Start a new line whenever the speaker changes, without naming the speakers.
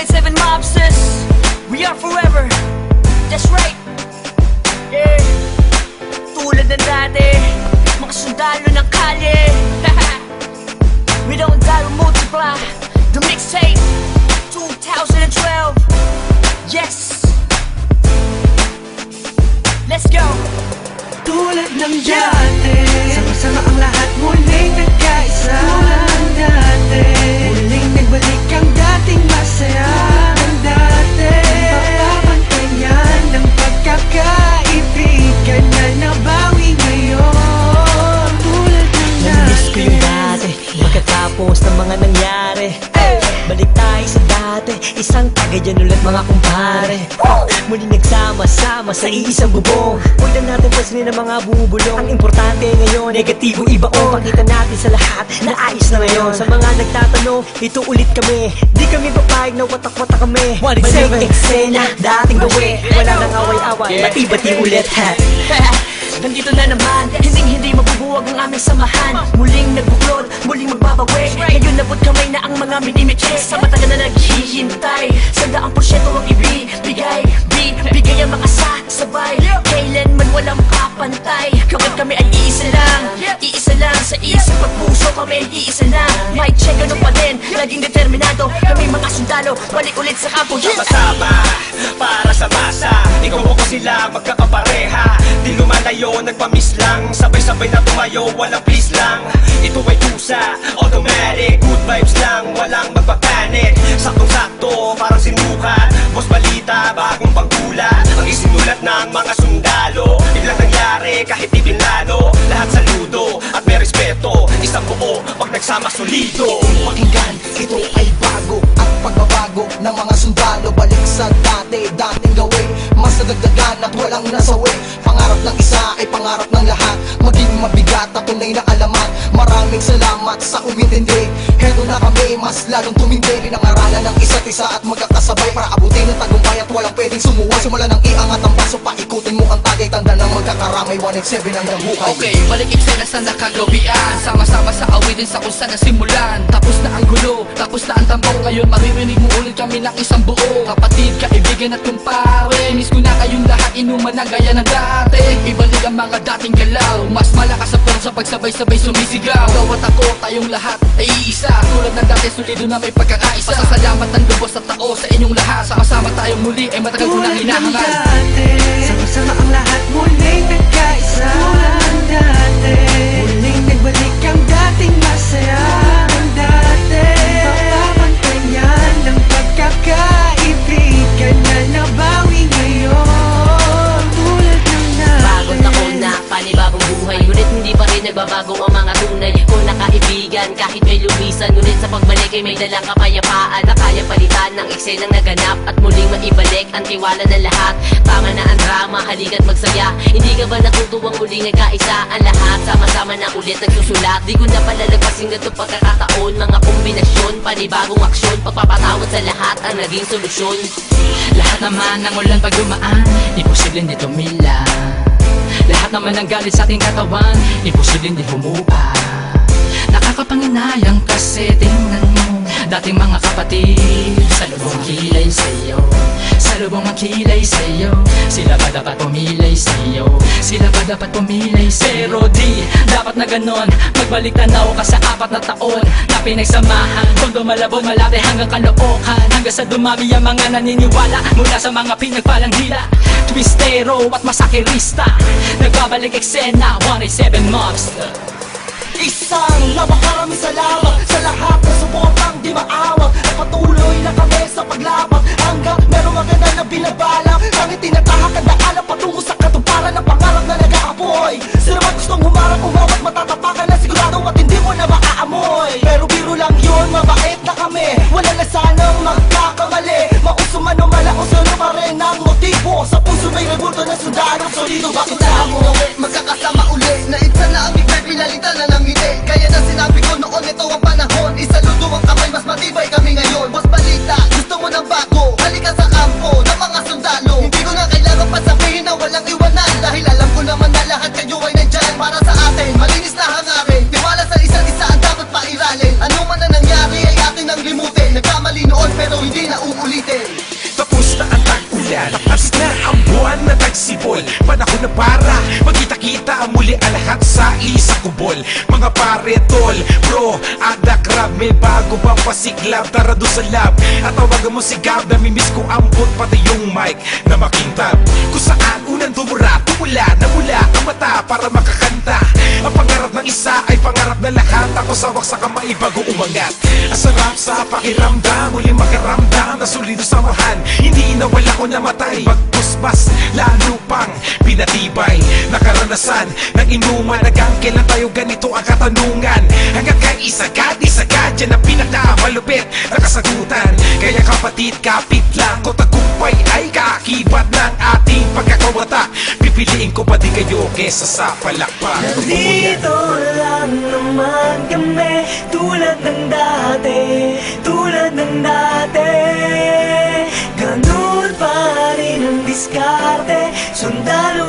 187 mobsters, we are forever. That's right. Yeah. Tulad ng dati, mga sundalo ng kalye. We don't die, we multiply. The mixtape 2012. Yes. Let's go.
Tulad ng dati, sama-sama ang lahat muling nagkaisa. Tulad ng dati, muling nagbalik ang dating masaya ng dati. Papapantayan ng pagkakaibigan na nabawi ngayon. Tulad ng dati.
Namiss ko yung dati, pagkatapos ng mga nangyari. Balik tayo sa dati, isang tagayan ulit mga kumpare. Muling nagsama-sama sa iisang bubong. Huwag na natin pansinin ang mga bubulong. Ang importante ngayon, negatibo ibaon. Pakita natin sa lahat na ayos na ngayon. Sa mga nagtatanong, ito ulit kami. Di kami papayag na watak-watak kami. Balik eksena, dating gawi. Wala nang away-away, bati-bati ulit ha.
Nandito na naman, hindi mabubuwag ang aming samahan. Muling nagbuklod, muling magbabawi. Ngayon nabot kamay na ang mga minimiches. Sa matagal na naghihintay, 100% ang ibibigay. Bigay ang mga sabay, kailanman walang kapantay. Kapag kami ay iisa lang sa isip at puso kami iisa lang. Mic check, ano pa din, laging determinado. Kami mga sundalo, balik ulit sa kampo.
Sama-sama, para sa masa. Ikaw ako sila, magkakapareha. Di lumalayo, nagpamiss lang. Sabay-sabay na tumayo, walang please lang. Ito ay pusa, automatic. Good vibes lang, walang magpapanik. Saktong-sakto, parang sinukat. Boss balita, bagong pagkulat. Ang isinulat ng mga sundalo. Biglang nangyari, kahit di pinlano. Lahat saludo, at may respeto. Isang buo, pag nagsama solido.
Pakinggan, ito ay bago. Ang pagbabago ng mga sundalo. Balik sa dating gawin. Mas nadagdagan at walang nasawi. Pangarap ng isa ay pangarap ng lahat. Maging mabigat at tunay na alamat. Maraming salamat sa umintindi. Heto na kami, mas lalong tumindi. Pinangaralan ng isa't isa at magkakasabay para abutin ang tagumpay at walang pwedeng sumuway. Simula ng iangat ang baso, paikutin mo ang tagay. Tanda ng magkakaramay, 187 hanggang buhay.
Okay, balik eksena sa nakagawian. Sama-sama sa awitin sa kung saan nasimulan. Tapos na ang gulo, tapos na ang tambong. Ngayon maririnig mo ulit kami ng isang buo. Kapatid, kaibigan at kumpare. Miss ko na kayong lahat, inuman na gaya ng dati. Ibalik ang mga dating galaw. Mas malakas ang sa pagsabay-sabay sumisigaw. Ikaw at ako, tayong lahat ay iisa. Tulad ng dati, solido na may pagkakaisa. Pasasalamat ng lubos at tao sa inyong lahat. Sama-sama tayong muli ay matagal ko nang hinahangal.
Sama-sama ang lahat muling nagkaisa. Tulad ng dati, muling nagbalik ang dating masaya ng dati. Papapantayan ng pagkakaibigan na nabawi ngayon. Tulad ng dati.
Bagong taon na, panibagong buhay. Ngunit hindi pa rin nagbabago ang mga tunay ko na kaibigan. Kahit may lumisan, ngunit sa pagbalik ay may dalang kapayapaan na kaya palitan ng eksenang naganap at muling maibalik ang tiwala ng lahat. Tama na ang drama, halika't magsaya. Hindi ka ba natutuwang muling nagkaisa ang lahat? Sama-sama na ulit nagsusulat. Di ko na palalagpasin na ito pagkakataon. Mga kombinasyon, panibagong aksyon. Pagpapatawad sa lahat ang naging solusyon.
Lahat naman ng ulan pag dumaan, imposibleng di tumila. Lahat naman ng galit sa ating katawan, imposibleng di humupa. Nakakapanginayang kasi tingnan mo dating mga kapatid sa lubong kilay sa'yo. Sa lubong ang kilay sa'yo. Sila ba dapat pumilay sa'yo? Sila ba dapat pumilay sa'yo? Pero di dapat na ganon. Magbalik tanaw ka sa 4 na taon na pinagsamahan. Kung dumalabog malate hanggang kalookan. Hanggang sa dumami ang mga naniniwala mula sa mga pinagpalang hila. Twistero at masakirista. Nagbabalik eksena, 187 Mobster.
Isang napakaraming salamat sa lahat na suportang di maawag. At patuloy na kami sa paglabag hanggang merong maganda na binabalak. Tanging tinatahak ang daanan patungo sa katuparan ng pangarap na nag-aapoy. Sino man gustong humarap, umawat, matatapakan na sigurado at hindi mo na maaamoy. Pero biro lang yun, mabait na kami. Wala na sanang magkakamali. Mauso man o malaos, ano pa rin ang motibo. Sa puso may rebulto na sundalo, solido. Bakit na mo magkakasama uli? Naitsa na ang bigay, pinalitan na ng ngiti. Kaya na sinabi ko noon, ito ang panahon. Isaludo ang kamay, mas matibay kami ngayon. Boss balita, gusto mo ng bago? Halika sa kampo ng mga sundalo. Hindi ko na kailangan pa sabihin na walang iwanan. Dahil alam ko naman na lahat kayo ay nandyan para sa atin. Malinis na hangarin, tiwala sa isa't isa ang dapat pairalin. Ano man na nangyari ay atin ang limutin.
tol, panahon na para magkita-kita muli ang lahat sa isang kubol. Mga pare tol, bro, ada crab, may bago bang pasiklab? Tara doon sa lab at tawagan mo si Gab. Namimiss ko ambot pati yung mic na makintab. Kung saan unang tumura, tumula, namula ang mata para makakanta. Ang pangarap ng isa ay pangarap na lahat. Ako sawak sa kamay bago umangat. Ang sarap sa pakiramdam, muli makaramdam na solido samahan. Hindi nawala ko namatay, bagpusbas, lalo pang pinatibay. Nakaranasan ng inuman, hanggang kailan tayo ganito ang katanungan. Hanggang kay isagad, yan ang pinakamalupit na kasagutan. Kaya kapatid, kapit lang ko, tagumpay ay kaakibat ng ating pagkakawata. Pipiliin ko pa din kayo kesa sa palakpak.
Dito lang naman kami, tulad ng dati, tulad ng dati. Ganun pa rin ang diskarte, sundalo